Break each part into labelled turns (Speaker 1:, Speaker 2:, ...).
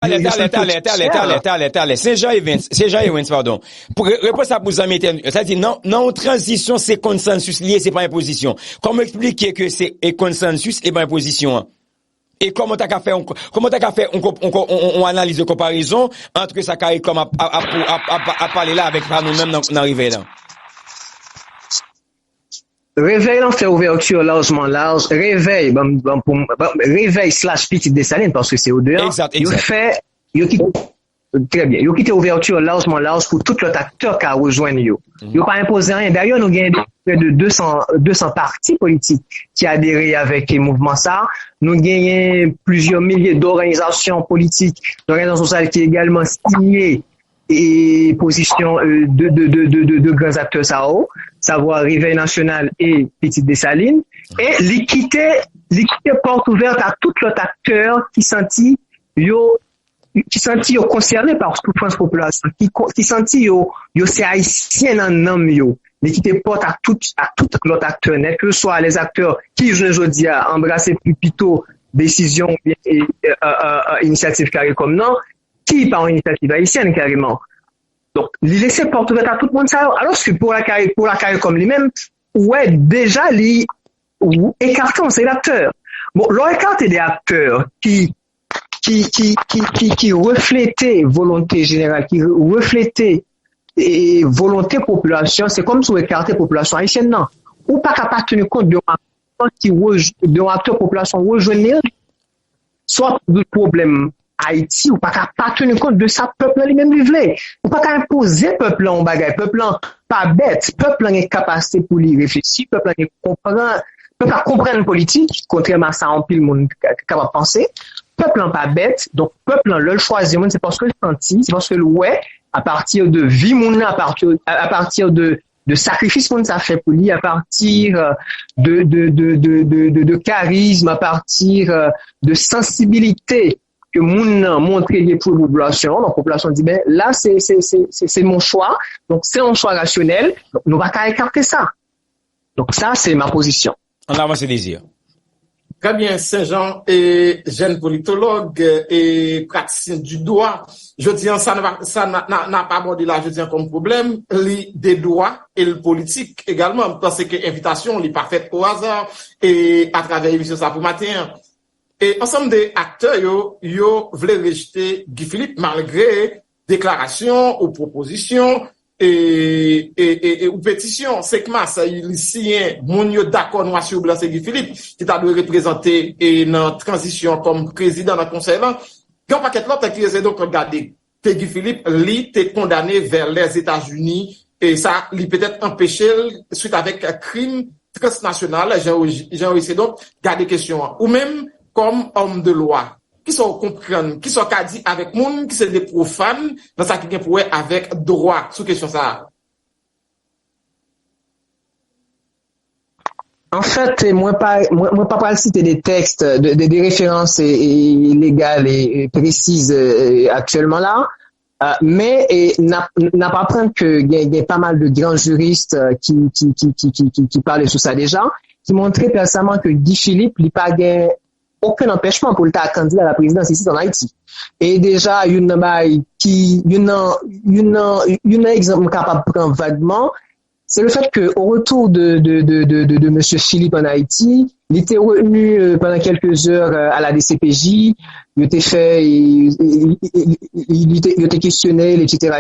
Speaker 1: Allez. C'est Jean Evans, pardon. Pour répondre à vous en mettez, ça dit non, transition, c'est consensus lié, c'est pas imposition. Comment expliquer que c'est consensus et pas imposition? Et comment t'as qu'à faire on analyse de comparaison entre ça carré comme à parler là avec nous-mêmes dans l'arrivée là.
Speaker 2: Réveil, on fait ouverture largement large. Réveil, réveil / Petite Dessalines, parce que c'est au dehors.
Speaker 1: Exact.
Speaker 2: Très bien. Yo quitté ouverture largement large pour tout l'autre acteur qui a rejoint yo. Yo pas imposé rien. D'ailleurs, nous gagnons près de 200 partis politiques qui adhérent avec le mouvement ça. Nous gagnons plusieurs milliers d'organisations politiques, d'organisations sociales qui également signé et position de grands acteurs ça savoir Réveil National et Petite Dessalines, et l'équité porte ouverte à tout l'autre acteur qui sentit concerné par souffrance population, qui sentit yo c'est haïtien en nom yo. L'équité porte à tout l'autre acteur net, que ce soit les acteurs qui aujourd'hui a embrassé plus plutôt décision et initiative carré comme non, qui par une initiative haïtienne carrément. Donc, il laisse porte ouverte à tout le monde ça. Alors que pour la carrière comme lui-même, ouais, déjà, écarté, on sait l'acteur. Bon, l'on écarté des acteurs qui reflétaient volonté générale, qui reflétaient volonté population, c'est comme si on écartait population haïtienne, non. Ou pas qu'à pas tenir compte d'un acteur population rejoindre, soit de problème Haïti, ou pas tenir compte de ça, peuple lui-même vivre. Ou pas imposer peuple en bagaille, peuple pas bête, peuple en est capacité pour y réfléchir, peuple en est comprendre politique, contrairement à ça, en pile monde capable de penser. Peuple en pas bête, donc peuple en le choisir, c'est parce que le senti, c'est parce que le ouais, à partir de vie moun, à partir de sacrifice moun ça fait pour lui, à partir de charisme, à partir de sensibilité que moun montrer pour la population. Donc, la population dit, ben, là, c'est mon choix. Donc, c'est un choix rationnel. Donc, nous va pas écarter ça. Donc, ça, c'est ma position.
Speaker 1: On avance désir.
Speaker 3: Très bien, Saint-Jean et jeune politologue et praticien du droit. Je dis, ça n'a pas abordé là, je dis, comme problème, des droits et le politique également, parce que invitation, n'est pas faite au hasard et à travers l'émission ça pour matin. Et ensemble des acteurs, yo voulaient rejeter Guy Philippe malgré déclarations ou propositions et ou pétitions. C'est que ça, il ici, mon yo d'accord, noir sur blanc, c'est Guy Philippe, qui t'a dû représenter et dans transition comme président dans le conseil là. Il y a un paquet l'autre qui essaie donc regarder que Guy Philippe, lui, t'est condamné vers les États-Unis et ça, lui peut-être empêché suite avec un crime transnational. J'ai essayé donc garder question. Ou même, comme homme de loi, qui sont comprendre, qui sont qu'a dit avec monde, qui sont des profanes, dans ça qui vient pour avec droit, sous question ça.
Speaker 2: En fait, moi pas citer des textes, des références légales et précises actuellement là, mais n'a pas prendre que il y a pas mal de grands juristes qui parlent de tout ça déjà, qui montraient récemment que Guy Philippe il pas gain aucun empêchement pour le candidat à la présidence ici en Haïti. Et déjà, une exemple capable de prendre vaguement, c'est le fait que au retour de monsieur Philippe en Haïti, il était revenu pendant quelques heures à la DCPJ, il était fait, il était questionné, etc.,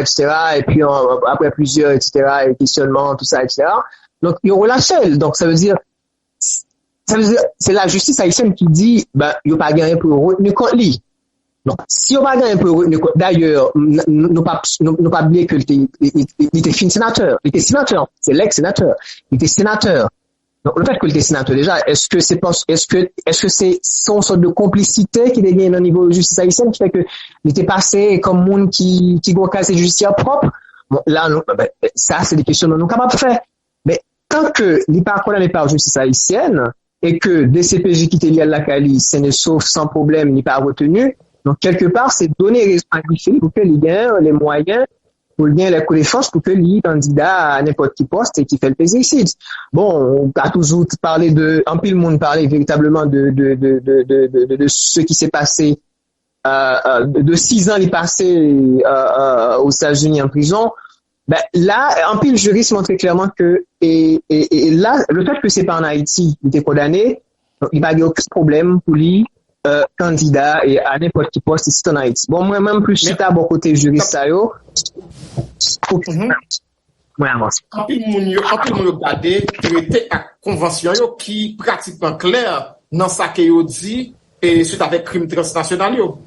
Speaker 2: et puis après plusieurs, etc., questionnements, tout ça, etc. Donc, il relâché. Donc, ça veut dire, c'est la justice haïtienne qui dit, ben, il n'y a pas gagné pour retenir contre lui. Donc, si on pas gagné pour retenir contre, d'ailleurs, nous pas oublier que il était sénateur. Il était sénateur. C'est l'ex-sénateur. Il était sénateur. Donc, le fait qu'il était sénateur, déjà, est-ce que c'est son sorte de complicité qui devient au niveau de justice haïtienne qui fait que il était passé comme monde qui doit casser judiciaire propre? Bon, là, ça, c'est des questions que nous sommes capables de faire. Mais tant que il n'est pas condamné par justice haïtienne, et que DCPJ qui était lié à la Cali, c'est ne sauf sans problème, n'est pas retenu. Donc, quelque part, c'est donner raison à Guy Philippe pour qu'il gagne les moyens, pour gagner la connaissance, pour qu'il y candidat à n'importe qui poste et qui fait le pesticide. Bon, on a toujours parlé en pile monde parler véritablement de ce qui s'est passé, de 6 ans, il est passé aux États-Unis en prison. Ben, là, en pile juriste montre clairement que, et là, le fait que c'est pas en Haïti, il était condamné, il n'y a aucun problème pour lui, candidat et à n'importe qui poste ici en Haïti. Bon, moi-même, plus suite à mon côté juriste, ça, yo. Ouais, avance.
Speaker 3: En pile moun yo gade, traité à convention yo qui pratiquement clair dans ça que yo dit et suite avec crime transnational yo.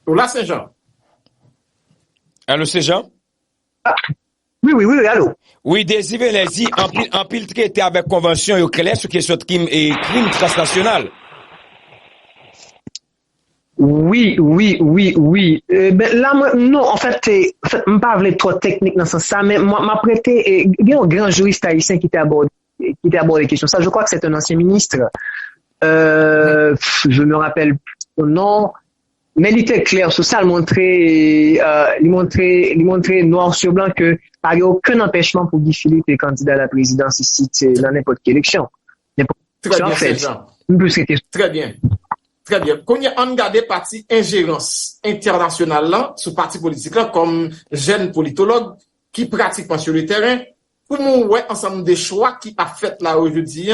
Speaker 3: Là, Saint-Jean.
Speaker 1: Allô, Saint-Jean?
Speaker 2: Oui, allô.
Speaker 1: Oui, Désiré l'a dit, en pile traité avec convention yo clair sur question de crime transnational.
Speaker 2: Oui. Ben là, non, en fait, je pas trop technique dans ce sens, mais moi, m'a prêté, il y a un grand juriste haïtien qui t'a abordé les questions. Ça, je crois que c'est un ancien ministre. Je me rappelle plus son nom, mais il était clair sur ça, il montrait noir sur blanc que, il n'y a aucun empêchement pour Guy Philippe être candidat à la présidence ici, dans n'importe quelle élection.
Speaker 3: Très bien, Saint-Jean. Très bien. Très bien. Quand y a un gardé parti ingérence internationale là, sous parti politique là, comme jeune politologue qui pratiquement sur le terrain, pour nous, ouais, ensemble des choix qui a fait là aujourd'hui,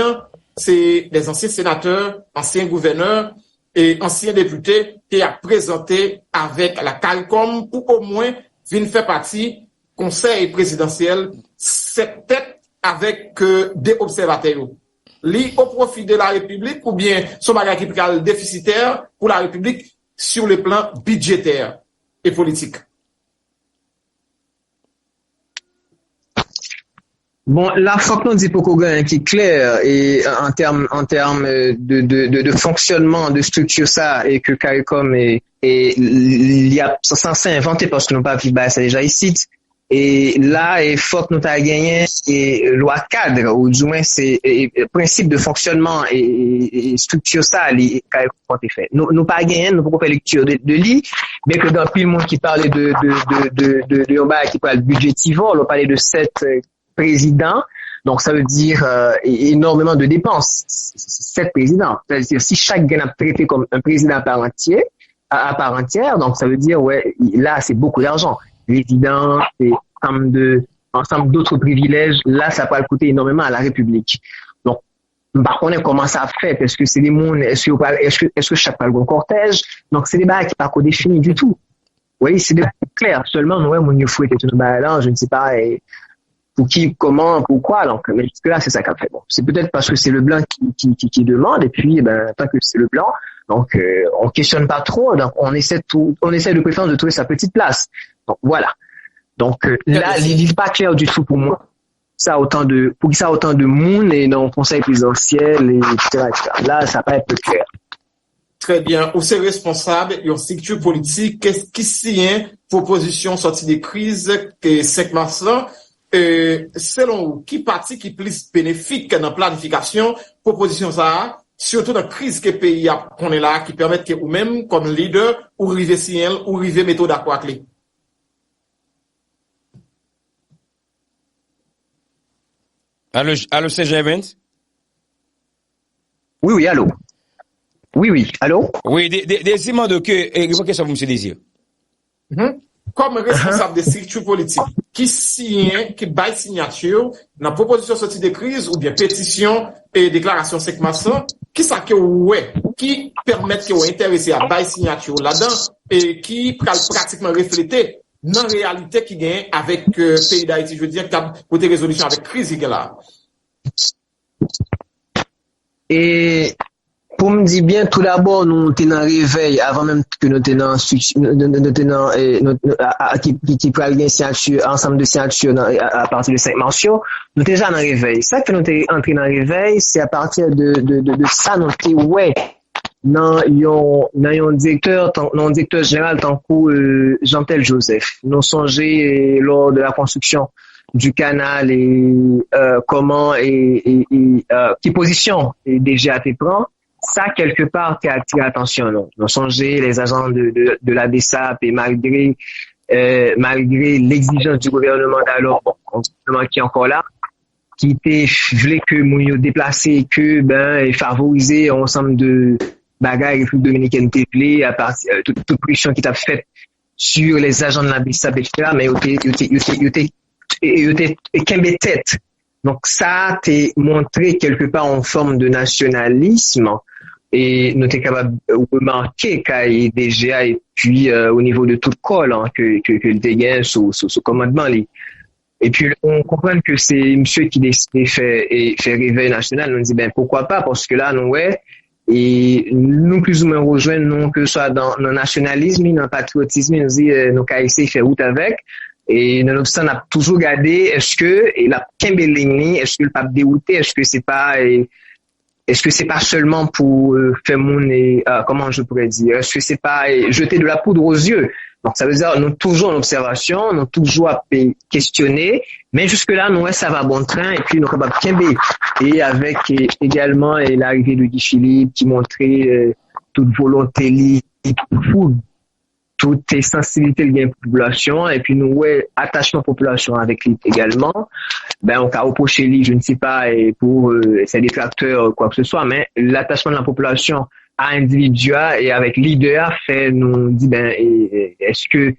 Speaker 3: c'est des anciens sénateurs, anciens gouverneurs et anciens députés qui a présenté avec la CARICOM pour au moins venir faire partie conseil présidentiel, c'est peut-être avec des observateurs. Li au profit de la République ou bien son bagage qui est déficitaire pour la République sur le plan budgétaire et politique?
Speaker 2: Bon, là, faut qu'on dise pour qu'on qui est clair et en termes de fonctionnement de structure ça et que CARICOM il y a censé inventer parce que nous pas vivre ça déjà ici. Et là, il faut que nous ayons gagné et loi cadre, ou du moins c'est principe de fonctionnement et structure ça, les quand est fait. Nous pas gagné, nous pouvons faire lecture de lit, mais que dans pile monde qui parlait de qui parle budgétivore, on parlait de 7 présidents, donc ça veut dire énormément de dépenses. 7 présidents, c'est-à-dire si chaque gain a traité comme un président à part entière, donc ça veut dire ouais, là c'est beaucoup d'argent. Résidence et ensemble d'autres privilèges, là, ça peut coûter énormément à la République. Donc, par contre, comment ça fait? Est-ce que c'est des mondes, est-ce que chaque pas le cortège? Donc, c'est des bails qui pas définis du tout. Oui, c'est clair. Seulement, ouais, mon fouet était une balle là, je ne sais pas, pour qui, comment, pourquoi. Donc, mais là, c'est ça qu'a fait. Bon, c'est peut-être parce que c'est le blanc qui demande, et puis, tant que c'est le blanc, donc, on questionne pas trop, donc on essaie de préférer de trouver sa petite place. Donc, voilà. Donc, là, il n'est pas clair du tout pour moi. Pour que ça autant de monde et dans le conseil présidentiel, etc. Là, ça paraît peu clair.
Speaker 3: Très bien. Ou c'est responsable, une structure politique, qu'est-ce qui s'y proposition sortie des crises, que 5 mars là, selon vous, qui parti qui plus bénéfique dans la planification, proposition ça, surtout dans la crise que le pays a, qu'on est là, qui permettent que, ou même, comme leader, ou river ciel, ou river méthode à quoi clé?
Speaker 1: Allô, Saint-Jean Evans?
Speaker 2: Oui, allô? Oui, allô?
Speaker 1: Oui, des immenses que, une question pour M. Désir.
Speaker 3: Comme responsable des structures politiques, qui baille signature dans la proposition sortie de crise ou bien pétition et déclaration 5 mars, qui ça que ouais, qui permettent que vous intéressé à baille signature là-dedans et qui pratiquement refléter dans la réalité qui gagne avec pays d'Haïti, je veux dire, côté résolution avec crise qui est là. Et
Speaker 2: pour me dire bien, tout d'abord, nous tenons réveil avant même que nous tenons qui prennent une signature, ensemble de signatures à partir de 5 mars, nous déjà dans réveil. Ça que nous sommes entrés dans réveil, c'est à partir de ça, nous sommes, ouais, dans un directeur général tant que Jean-Tel Joseph. Nous songé lors de la construction du canal et comment et qui position DGAT prend. Ça, quelque part, qui a attiré l'attention, non. Nous songé les agents de la DSAP et malgré l'exigence du gouvernement d'alors, qui est encore là, qui voulait que moun yo déplacer que et favoriser ensemble de bagages République dominicaine à partir toute pression qui t'a fait sur les agents de la BISAP, etc. Mais yo te kembe tête. Donc ça t'est montré quelque part en forme de nationalisme et nous t'es capable de remarquer qu'il déjà et puis au niveau de tout le col que le dégât sous commandement et puis on comprend que c'est monsieur qui décide fait réveil national. On dit pourquoi pas, parce que là nous et nous plus ou moins rejoindre nous que ce soit dans le nationalisme, dans le patriotisme, nous dit nous qu'à essayer faire route avec. Et nonobstant, on a toujours gardé, est-ce que la Kimberley, est-ce que le pape dérouté, est-ce que c'est pas seulement pour faire comment je pourrais dire, est-ce que c'est pas jeter de la poudre aux yeux? Donc ça veut dire nous toujours en observation, nous toujours à questionner, mais jusque là nous ça va bon train et puis nous capable Kimber et avec également l'arrivée de Guy Philippe qui montrait toute volonté toute foule, toute sensibilité de la population et puis nous attachement population avec lui également. On a reproché lui, je ne sais pas pour ses détracteurs quoi que ce soit, mais l'attachement de la population à individuel et avec leader fait nous dit est-ce que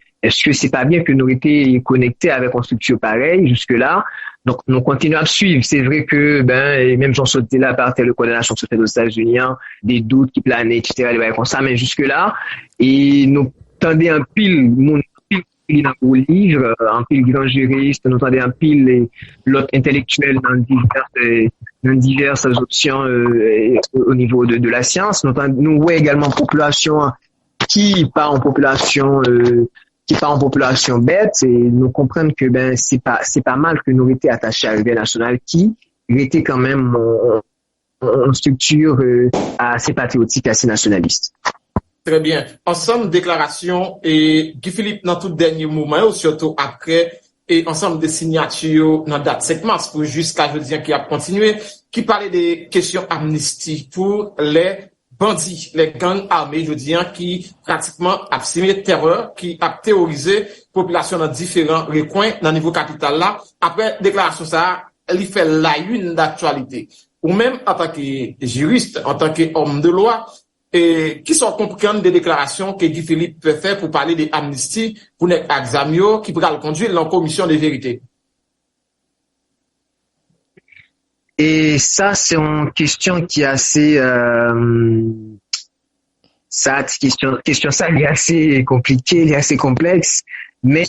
Speaker 2: c'est pas bien que nous étions connectés avec une structure pareille jusque là. Donc nous continuons à suivre. C'est vrai que et même j'en sautais là par le condamnation qui se fait aux États-Unis, des doutes qui planaient, etc. comme ça, mais jusque là et nous tendez un pile dans vos livres, un pile grand juriste, nous tendez un pile l'autre intellectuel dans diverses options au niveau de la science. Nous voyons également population qui part en population bête et nous comprenons que c'est pas mal que nous étions attachés à l'Union nationale qui était quand même en structure assez patriotique, assez nationaliste.
Speaker 3: Très bien. Ensemble déclaration et Guy Philippe dans tout dernier moment, surtout après et ensemble des signatures dans date 5 mars pour jusqu'à jeudi qui a continué, qui parlait des questions amnistie pour les bandits, les gangs armés, qui pratiquement a simulé terreur, qui a terrorisé population dans différents recoins dans le niveau capital là. Après déclaration ça, il fait la une d'actualité. Ou même en tant que juriste, en tant qu'homme de loi, et qui sont comprendre des déclarations que Guy Philippe peut faire pour parler de amnistie pour les examio qui pourra le conduire dans la commission de vérité.
Speaker 2: Et ça, c'est une question qui est assez, question ça, elle est assez compliquée, elle est assez complexe. Mais,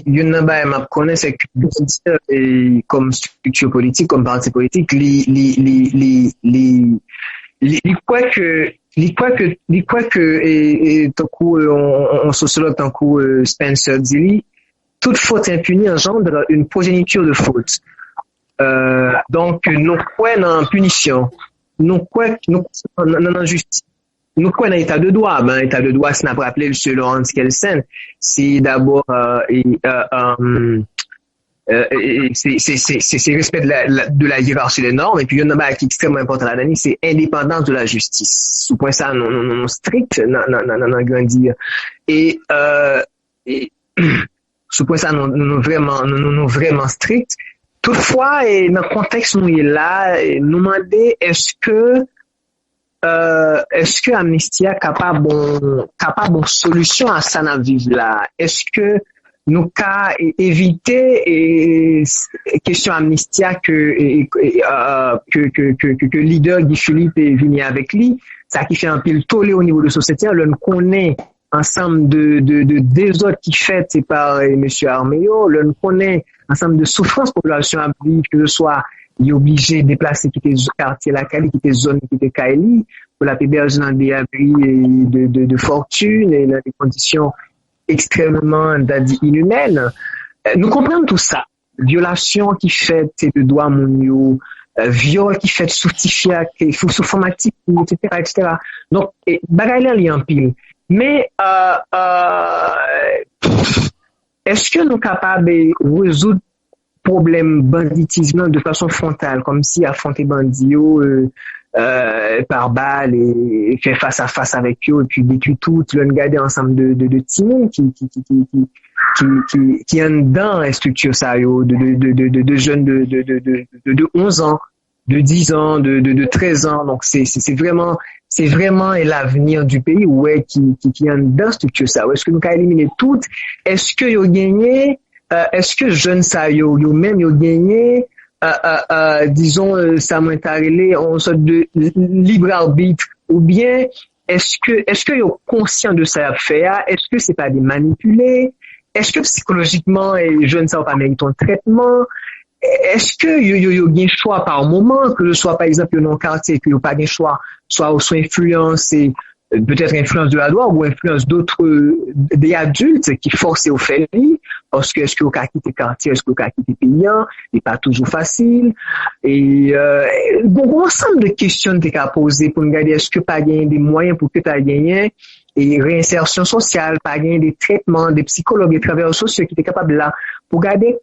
Speaker 2: y'en m'a connaît, c'est que, comme structure politique, comme parti politique, tant on sociologue tant que Spencer dit, toute faute impunie engendre une progéniture de faute. Donc nous croyons en punition, nous croyons en justice, nous croyons en état de droit. État de droit, c'est n'a pas rappelé selon Hans Kelsen, c'est d'abord c'est respect de la hiérarchie des normes, et puis il y en a qui est extrêmement important à l'année, c'est indépendance de la justice. Sous point ça, non strict, non grandir. Et sous point ça, non vraiment strict. Toutefois, et dans le contexte où il est là, nous demander est-ce que Amnesty est capable de solution à ça dans vivre là? Est-ce que nous qu'à éviter question Amnesty que leader Guy Philippe est venu avec lui, ça qui fait un pile tollé au niveau de la société, on connaît ensemble de désordre qui fait par monsieur Armeyo, on connaît ensemble de souffrances population à vivre, que ce soit il est obligé de déplacer quitter quartier la Cali, quitter zone quitter Kaili pour la héberger dans des abris de fortune et dans des conditions extrêmement inhumaines. Nous comprenons tout ça. Violation qui fait de droits mondiaux, viol qui fait sous Tifia, sous formatique, etc. Donc, bagaille là, il y a un pile. Mais, est-ce que nous sommes capables de résoudre le problème banditisme de façon frontale, comme si affronter bandio par balle et faire face à face avec eux, et puis détruire tout, le garder ensemble de timons qui qui en dedans les structures ça yo de jeunes de 11 ans, de 10 ans, de 13 ans. Donc c'est vraiment l'avenir du pays ouais qui en dedans structure ça. Est-ce que nous avons éliminé toutes? Est-ce que yo gagné est-ce que jeunes ça yo même yo gagné disons ça m'a relé en sorte de libre arbitre ou bien est-ce que yo conscient de ça faire? Est-ce que c'est pas des manipulés? Est-ce que psychologiquement les jeunes ça pas mérité un traitement? Est-ce que yo gen choix par moment que ce soit par exemple dans un quartier que yo pas gen choix soit influencé peut-être influence de la loi ou influence d'autres des adultes qui forcent au fait parce que est-ce que au cas quitter quartier est-ce que au cas quitter pays n'est pas toujours facile et bon ensemble de questions que tu as posées pour nous regarder est-ce que pas gagner des moyens pour que tu as gagné et réinsertion sociale, pas gagner des traitements, des psychologues, des travailleurs sociaux qui étaient capables là pour regarder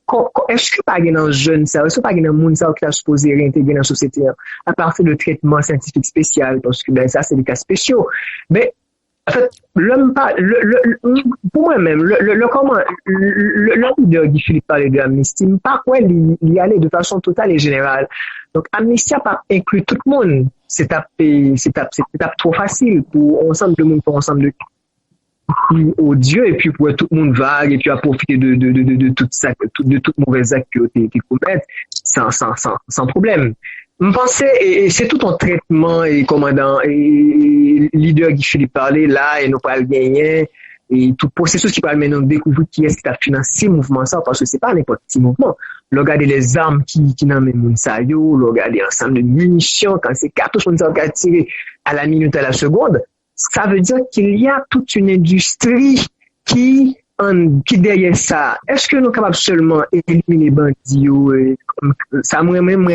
Speaker 2: est-ce que pas gagner dans jeune ça, est-ce que pas gagner dans monde ça qui a supposé réintégrer dans la société à partir de traitements scientifiques spéciaux parce que ben ça c'est des cas spéciaux. Mais en fait, pour moi-même, le leader Guy Philippe parlait de Amnesty, pas quoi il y allait de façon totale et générale. Donc Amnesty a pas inclus tout le monde. C'est trop facile pour ensemble de monde, pour ensemble de odieux et puis pour tout le monde vague et puis à profiter de tout ça, de tout mauvais acte que tu commettes sans problème. Je pensais, et c'est tout un traitement, et commandant, et leader Guy Philippe parlait là, et nous pas le gagner, et tout processus qui parle maintenant de découvrir qui est-ce qui a financé le mouvement ça, parce que c'est pas n'importe quel mouvement. Regardez les armes qui n'en même ça yo, regardez l'ensemble de munitions, quand c'est cartouches qu'on a tiré à la minute, à la seconde, ça veut dire qu'il y a toute une industrie qui derrière ça. Est-ce que nous sommes capables seulement d'éliminer les bandits, ça m'a même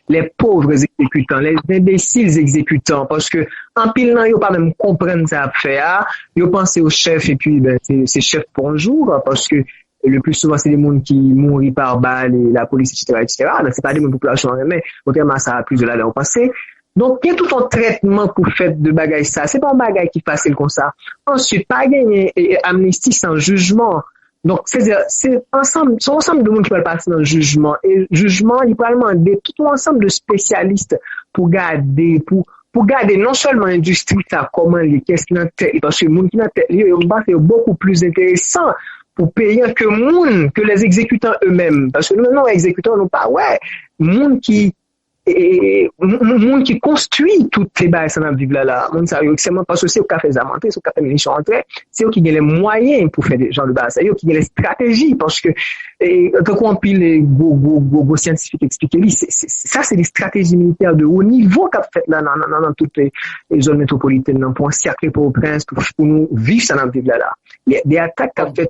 Speaker 2: les pauvres exécutants, les imbéciles exécutants, parce que en pile nan yo pas même comprendre ça à faire, yo pensent au chef et puis ben c'est chef pour un jour parce que le plus souvent c'est des gens qui mourent par balle et la police etc. Donc c'est pas des populations mais contrairement à ça plus de là dans le passé. Donc il y a tout un traitement pour faire de bagaille ça, c'est pas un bagaille qui facile comme ça. Ensuite pas gagner amnistie sans jugement. Donc, c'est ensemble de monde qui va passer dans le jugement. Et le jugement, il va demander tout l'ensemble de spécialistes pour garder non seulement l'industrie, ça, comment qu'est-ce qui est tête, parce que le monde qui est tête, c'est beaucoup plus intéressant pour payer que les exécutants eux-mêmes. Parce que nous, les exécutants, nous pas, monde qui construit toutes ces bases dans la vie là, monde ça extrêmement parce que c'est au café zamanté, c'est au café munitions entrée, c'est eux qui ont les moyens pour faire des genres de base, c'est eux qui ont les stratégies parce que quand on pile les go scientifiques expliquer ça c'est des stratégies militaires de haut niveau qu'a fait là dans toutes les zones métropolitaines pour encercler Port-au-Prince pour nous vivre ça dans la vie là. Des attaques qu'a fait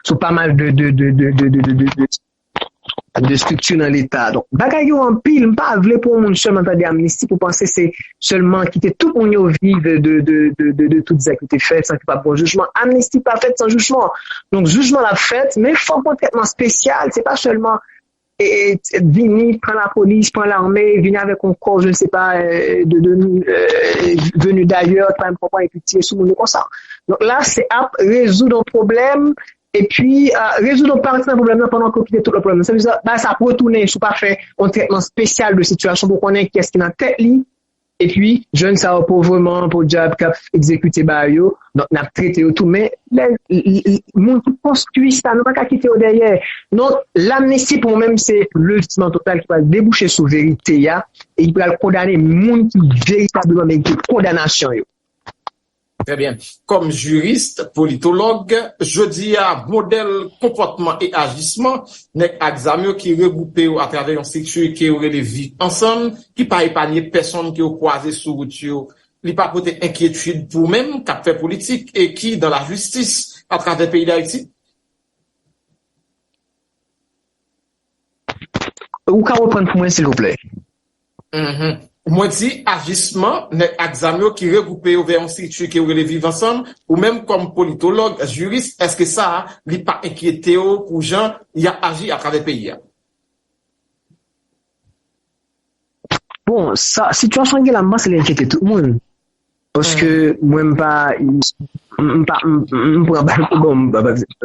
Speaker 2: sur pas mal de structure dans l'État. Donc, bagay yo en pile, pas vle pour moun seulement entendre amnistie pour penser c'est seulement quitter tout moun yo vive de toutes les activités faites sans qu'il pas bon jugement. Amnistie pas faite sans jugement. Donc, jugement la fête, mais faut un traitement spécial, c'est pas seulement venir prendre la police, prendre l'armée, venir avec un corps, je ne sais pas, venu d'ailleurs, pas un propos et puis tirer sous moun comme ça. Donc là, c'est à résoudre un problème et puis résoudre partie d'un problème pendant qu'on quitte tout le problème. Ça veut dire ça peut retourner, je pas fait un traitement spécial de situation pour connaître qu'est-ce qui est dans tête li et puis jeune ça pauvrement pour job cap exécuter bayo donc n'a traité tout mais les monde qui construit ça n'a pas qu'à quitter au derrière. Donc l'amnistie pour moi-même c'est le jugement total qui va déboucher sur vérité ya et il va condamner monde qui véritablement mérite condamnation yo.
Speaker 3: Très bien. Comme juriste, politologue, je dis à modèle comportement et agissement, nek examen qui regroupé à travers une structure qui aurait les vies ensemble, qui pas épargner personne qui au croisé sur route, li pas porter inquiétude pour même qui fait politique et qui dans la justice à travers le pays d'Haïti.
Speaker 2: Ou ka reprendre pour moi s'il vous plaît.
Speaker 3: Moi dit agissement net examen qui regroupé vers une structure qui aurait les vivre ensemble ou même comme politologue juriste est-ce que ça li pas inquiété pour gens y a agi à travers le pays.
Speaker 2: Bon ça situation qui là moi c'est inquiéter tout le monde parce que moi même pas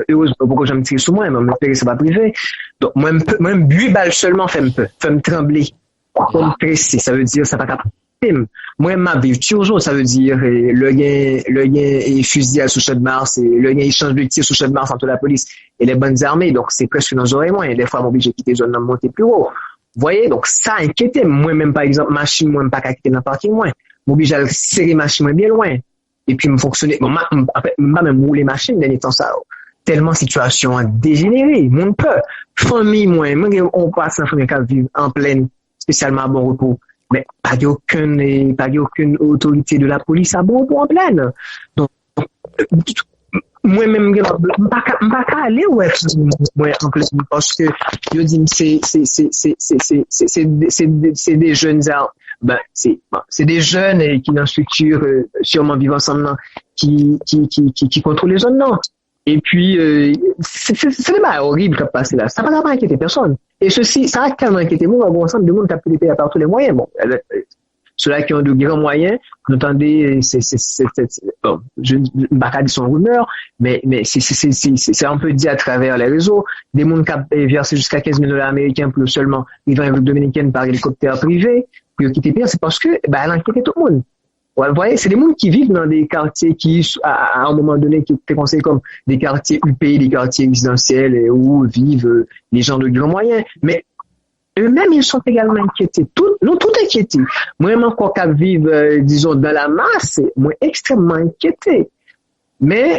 Speaker 2: heureusement, pourquoi j'aime tirer sur moi, mais c'est pas privé. Donc, moi, me 8 balles seulement fait me trembler. Comme pressé, ça veut dire, ça va capable. Moi, ma vie, toujours, ça veut dire, le gain est fusillé sous champ de Mars, et le gain échange de tir sous champ de Mars entre la police et les bonnes armées. Donc, c'est presque dans oreilles moins. Des fois, mon obligé de quitter zone, monter plus haut. Vous voyez? Donc, ça inquiétait. Moi, même, par exemple, machine, moi, même pas qu'à quitter dans le parking, moi. M'oblige à serrer machine, moi, bien loin. Et puis, me fonctionner. Bon, après, même rouler machine, dernier temps, ça, tellement situation dégénérée. Mon peur. Famille, moi, on passe en famille qui vivre en pleine, spécialement à bon repos. Mais pas aucune autorité de la police à bon repos en pleine. Donc, moi-même, pas qu'à aller, ouais, moi, en pleine, parce que, je dis, c'est des jeunes, c'est des jeunes qui dans structure, sûrement vivent ensemble, qui contrôlent les zones, non. Et puis, c'est des bails horribles qui passent là. Ça va pas inquiéter personne. Et ceci, ça a tellement inquiété moi, on va ensemble de monde qui a pu les payer par tous les moyens. Bon, ceux-là qui ont de grands moyens, vous entendez, bon, je ne vais pas dire son rumeur, mais c'est un peu dit à travers les réseaux. Des monde qui ont versé jusqu'à 15 000 $ américains pour seulement vivre en République dominicaine par hélicoptère privé, pour quitter pays, c'est parce que, elle a inquiété tout le monde. Vous voyez, c'est des gens qui vivent dans des quartiers qui, à un moment donné, qui étaient considérés comme des quartiers UP, des quartiers résidentiels, et où vivent les gens de grands moyens. Mais eux-mêmes, ils sont également inquiétés. Nous, tout inquiétés. Moi-même, encore qu'à vivre, disons, dans la masse, moi, extrêmement inquiété. Mais